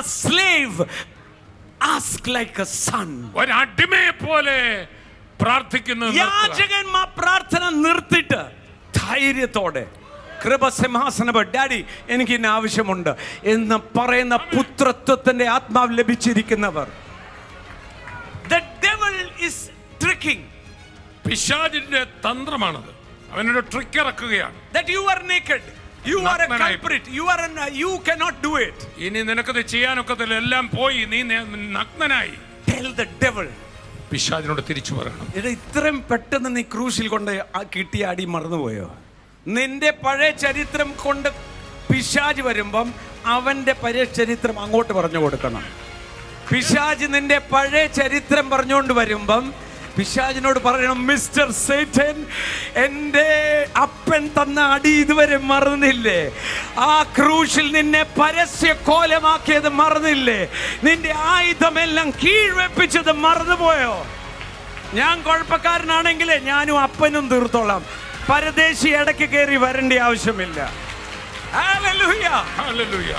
a slave, ask like a son. ഒരു അടിമയെ പോലെ പ്രാർത്ഥിക്കുന്നത് യാചകന്മാർ പ്രാർത്ഥന നിർത്തിയിട്ട് ധൈര്യത്തോടെ കൃപസിംഹാസനം ഡാഡി എനിക്ക് ഇന്ന ആവശ്യമുണ്ട് എന്ന് പറയുന്ന പുത്രത്വത്തിന്റെ ആത്മാവ് ലഭിച്ചിരിക്കുന്നവർ. The devil is tricking. പിശാചിന്റെ തന്ത്രമാണത്. അവനൊരു trick ഇറക്കുകയാണ്. That you are naked, you are a culprit, you cannot do it. ഇനി നിനക്കത് ചെയ്യാനൊക്കത്തില്ല, എല്ലാം പോയി, നീ നഗ്നനായി. Tell the devil. പിശാചിനോട് തിരിച്ചു പറയണം. ഇത് ഇത്രയും പെട്ടെന്ന് നീ ക്രൂശിൽ കൊണ്ട് കിട്ടിയ അടി മറന്നുപോയോ? നിന്റെ പഴയ ചരിത്രം കൊണ്ട് പിശാച് വരുമ്പം അവന്റെ പഴയ ചരിത്രം അങ്ങോട്ട് പറഞ്ഞു കൊടുക്കണം. പിശാച് നിന്റെ പഴയ ചരിത്രം പറഞ്ഞുകൊണ്ട് വരുമ്പം പിശാചിനോട് പറയണം, മിസ്റ്റർ സേറ്റൻ, എൻ്റെ അപ്പൻ തന്ന അടി ഇതുവരെ മറന്നില്ലേ? ആ ക്രൂശിൽ നിന്നെ പരസ്യ കോലമാക്കിയത് മറന്നില്ലേ? നിന്റെ ആയുധമെല്ലാം കീഴ്വെപ്പിച്ചത് മറന്നുപോയോ? ഞാൻ കുഴപ്പക്കാരനാണെങ്കിലേ ഞാനും അപ്പനും തീർത്തോളാം. പരദേശി ഇടയ്ക്ക് കയറി വരേണ്ട ആവശ്യമില്ല. Hallelujah, hallelujah.